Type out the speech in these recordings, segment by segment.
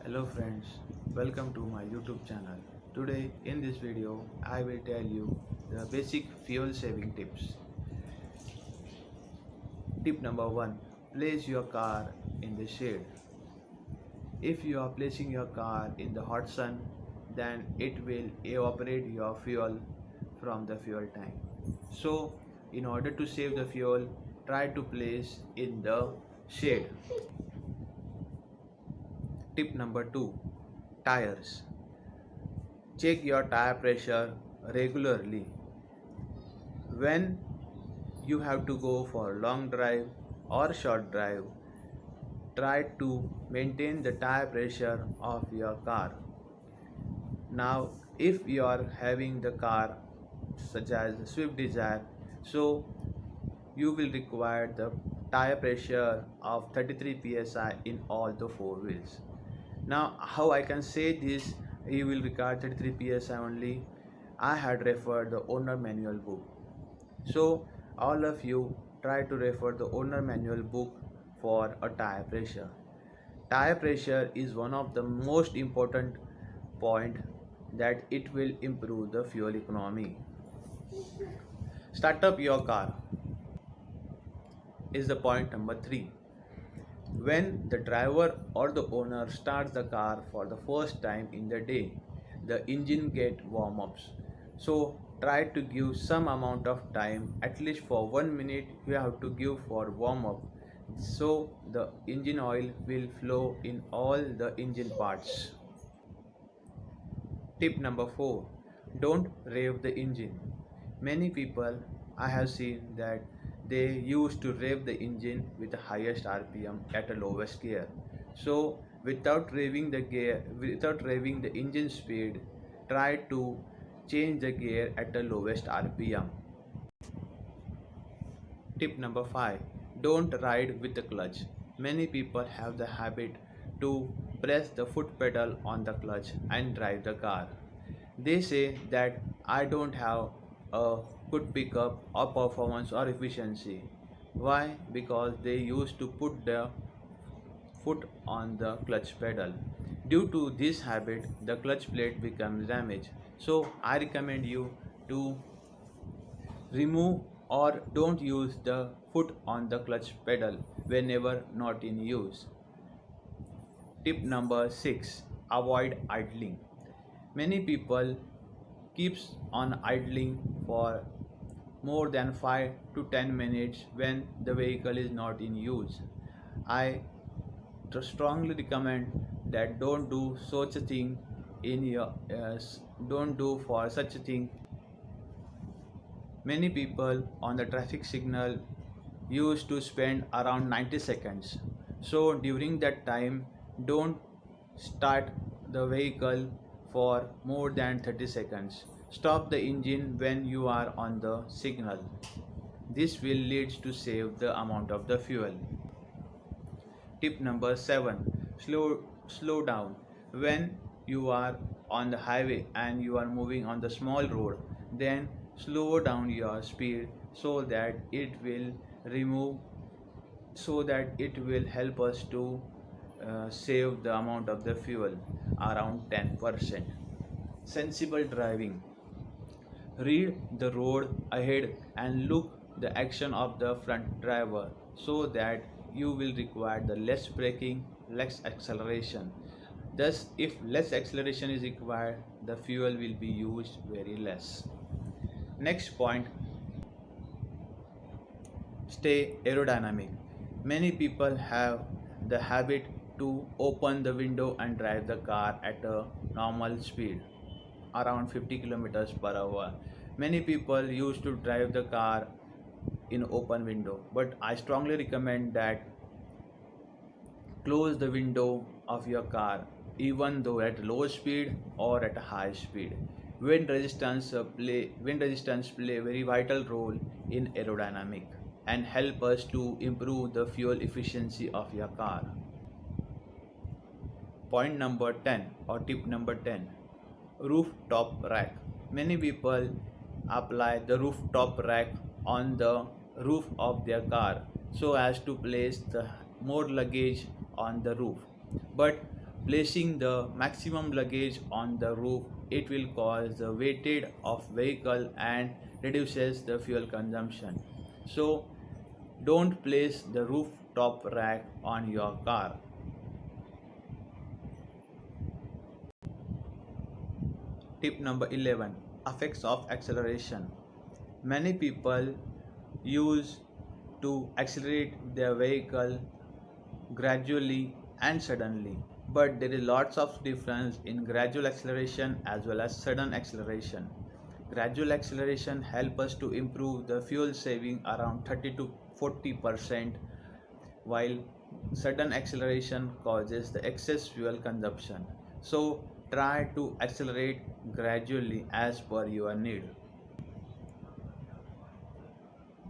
Hello friends, welcome to my YouTube channel. Today in this video I will tell you the basic fuel saving tips. Tip number 1. Place your car in the shade. If you are placing your car in the hot sun, then it will evaporate your fuel from the fuel tank. So in order to save the fuel, try to place in the shade. Tip number 2. Tires. Check your tire pressure regularly. When you have to go for long drive or short drive, try to maintain the tire pressure of your car. Now, if you are having the car such as Swift Desire, so you will require the tire pressure of 33 psi in all the four wheels. Now, how I can say this, you will require 33 psi only. I had referred the owner manual book. So all of you try to refer the owner manual book for a tire pressure. Tire pressure is one of the most important point that it will improve the fuel economy. Start up your car is the point number 3. When the driver or the owner starts the car for the first time in the day, the engine get warm-ups. So try to give some amount of time, at least for 1 minute you have to give for warm-up, so the engine oil will flow in all the engine parts. Tip number 4. Don't rev the engine. Many people I have seen that they used to rev the engine with the highest RPM at the lowest gear. So without revving the engine speed, try to change the gear at the lowest RPM. Tip number 5. Don't ride with the clutch. Many people have the habit to press the foot pedal on the clutch and drive the car. They say that I don't have a good pickup or performance or efficiency. Why? Because they used to put their foot on the clutch pedal. Due to this habit, the clutch plate becomes damaged. So I recommend you to remove or don't use the foot on the clutch pedal whenever not in use. Tip number 6. Avoid idling. Many people keeps on idling for more than 5 to 10 minutes when the vehicle is not in use. I strongly recommend that don't do such a thing in your don't do for such a thing. Many people on the traffic signal used to spend around 90 seconds. So during that time, don't start the vehicle for more than 30 seconds. Stop the engine when you are on the signal. This will lead to save the amount of the fuel. Tip number 7. Slow down. When you are on the highway and you are moving on the small road, then slow down your speed so that it will help us to save the amount of the fuel around 10%. Sensible driving. Read the road ahead and look the action of the front driver so that you will require the less braking, less acceleration. Thus, if less acceleration is required, the fuel will be used very less. Next point, stay aerodynamic. Many people have the habit to open the window and drive the car at a normal speed, around 50 kilometers per hour. Many people used to drive the car in open window, but I strongly recommend that close the window of your car even though at low speed or at a high speed. Wind resistance play a very vital role in aerodynamic and help us to improve the fuel efficiency of your car. Point number 10 or tip number 10. Rooftop rack. Many people apply the rooftop rack on the roof of their car so as to place the more luggage on the roof. But Placing the maximum luggage on the roof, it will cause the weightage of vehicle and reduces the fuel consumption. So don't place the rooftop rack on your car. Tip number 11, effects of acceleration. Many people use to accelerate their vehicle gradually and suddenly, but there is lots of difference in gradual acceleration as well as sudden acceleration. Gradual acceleration help us to improve the fuel saving around 30 to 40%, while sudden acceleration causes the excess fuel consumption. So try to accelerate gradually as per your need.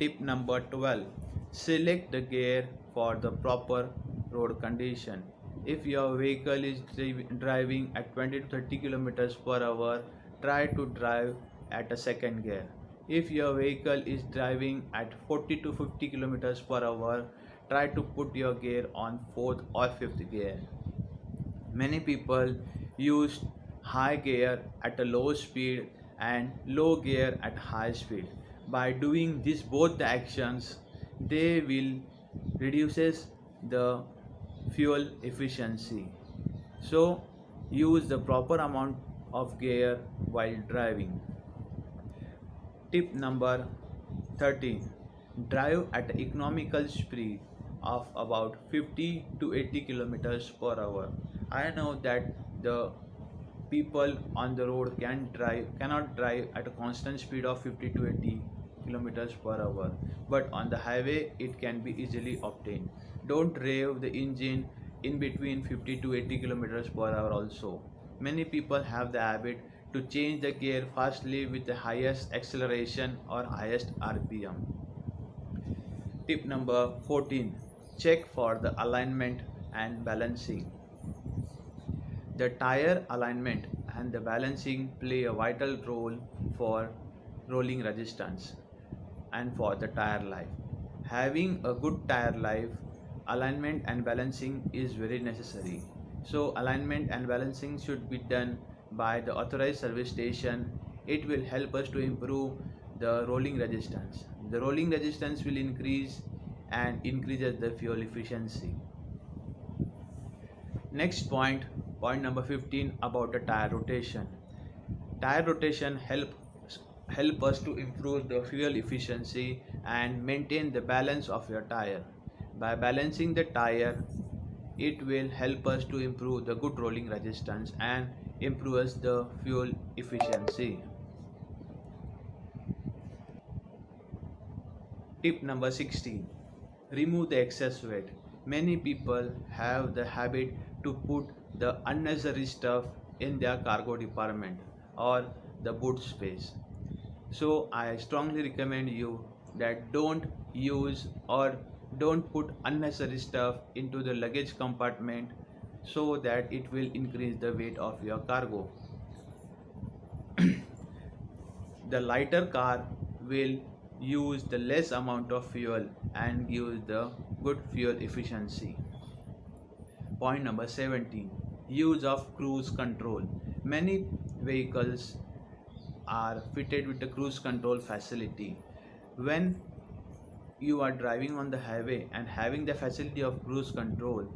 Tip number 12, select the gear for the proper road condition. If your vehicle is driving at 20 to 30 kilometers per hour, try to drive at a second gear. If your vehicle is driving at 40 to 50 kilometers per hour, try to put your gear on fourth or fifth gear. Many people use high gear at a low speed and low gear at high speed. By doing this both the actions, they will reduces the fuel efficiency. So use the proper amount of gear while driving. Tip number 13, drive at an economical speed of about 50 to 80 kilometers per hour. I know that the people on the road cannot drive at a constant speed of 50 to 80 kilometers per hour, but on the highway it can be easily obtained. Don't rev the engine in between 50 to 80 kilometers per hour also. Many people have the habit to change the gear fastly with the highest acceleration or highest RPM. Tip number 14, check for the alignment and balancing. The tire alignment and the balancing play a vital role for rolling resistance and for the tire life. Having a good tire life, alignment and balancing is very necessary. So alignment and balancing should be done by the authorized service station. It will help us to improve the rolling resistance. The rolling resistance will increase and increases the fuel efficiency. Next point, point number 15, about the tire rotation. Tire rotation help us to improve the fuel efficiency and maintain the balance of your tire. By balancing the tire, it will help us to improve the good rolling resistance and improves the fuel efficiency. Tip number 16, remove the excess weight. Many people have the habit to put the unnecessary stuff in their cargo department or the boot space. So I strongly recommend you that don't use or don't put unnecessary stuff into the luggage compartment, so that it will increase the weight of your cargo. The lighter car will use the less amount of fuel and gives the good fuel efficiency. Point number 17, use of cruise control. Many vehicles are fitted with the cruise control facility. When you are driving on the highway and having the facility of cruise control,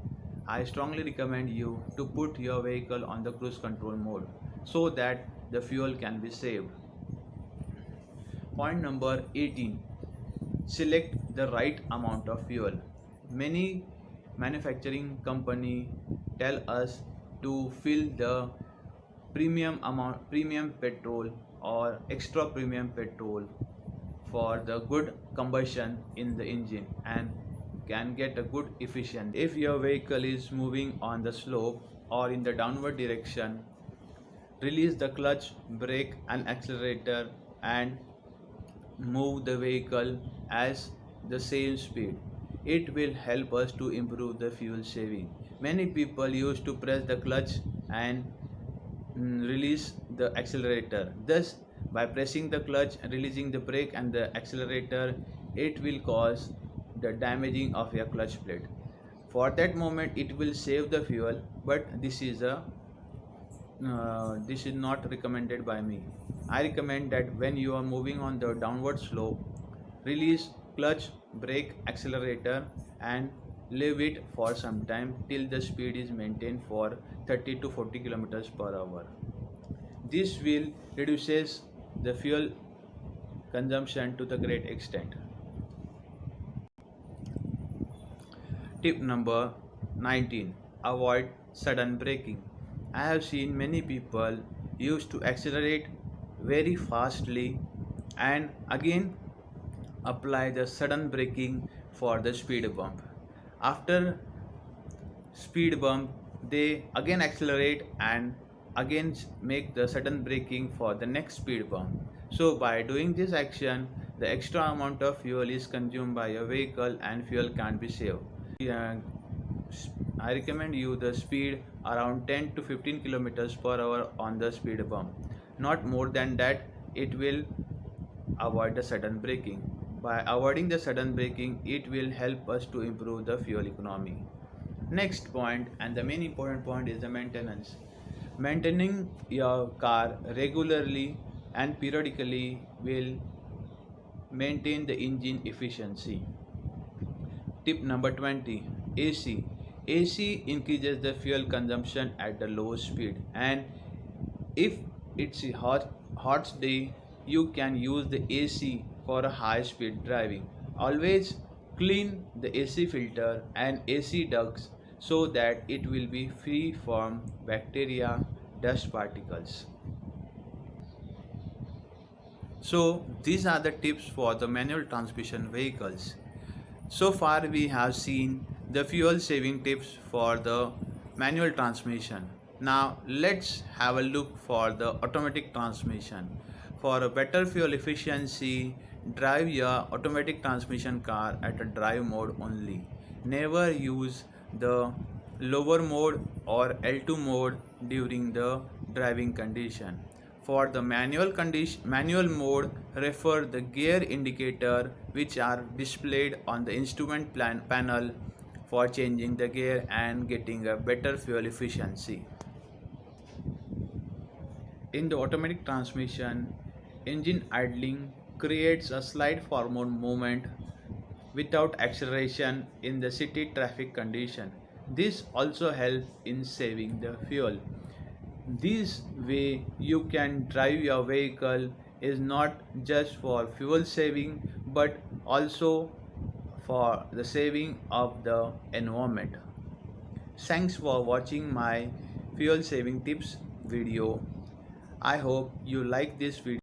I strongly recommend you to put your vehicle on the cruise control mode so that the fuel can be saved. Point number 18, select the right amount of fuel. Many manufacturing company tell us to fill the premium petrol or extra premium petrol for the good combustion in the engine and can get a good efficiency. If your vehicle is moving on the slope or in the downward direction, release the clutch, brake and accelerator and move the vehicle as the same speed. It will help us to improve the fuel saving. Many people used to press the clutch and release the accelerator. Thus, by pressing the clutch and releasing the brake and the accelerator, it will cause the damaging of your clutch plate. For that moment it will save the fuel, but this is not recommended by me. I recommend that when you are moving on the downward slope, release clutch, brake, accelerator, and leave it for some time till the speed is maintained for 30 to 40 kilometers per hour. This will reduces the fuel consumption to the great extent. Tip number 19. Avoid sudden braking. I have seen many people used to accelerate very fastly and again apply the sudden braking for the speed bump. After speed bump, they again accelerate and again make the sudden braking for the next speed bump. So by doing this action, the extra amount of fuel is consumed by your vehicle and fuel can't be saved. uh, I recommend you the speed around 10 to 15 kilometers per hour on the speed bump. Not more than that, it will avoid the sudden braking. By avoiding the sudden braking, it will help us to improve the fuel economy. Next point, and the main important point, is the maintenance. Maintaining your car regularly and periodically will maintain the engine efficiency. Tip number 20. AC. AC increases the fuel consumption at the low speed, and if it's a hot day, you can use the AC for a high speed driving. Always clean the AC filter and AC ducts so that it will be free from bacteria, dust particles. So these are the tips for the manual transmission vehicles. So far we have seen the fuel saving tips for the manual transmission. Now let's have a look for the automatic transmission. For a better fuel efficiency, drive your automatic transmission car at a drive mode only. Never use the lower mode or L2 mode during the driving condition. For the manual mode, refer the gear indicator which are displayed on the instrument panel for changing the gear and getting a better fuel efficiency. In the automatic transmission, engine idling creates a slight forward movement without acceleration in the city traffic condition. This also helps in saving the fuel. This way you can drive your vehicle is not just for fuel saving but also for the saving of the environment. Thanks for watching my fuel saving tips video. I hope you like this video.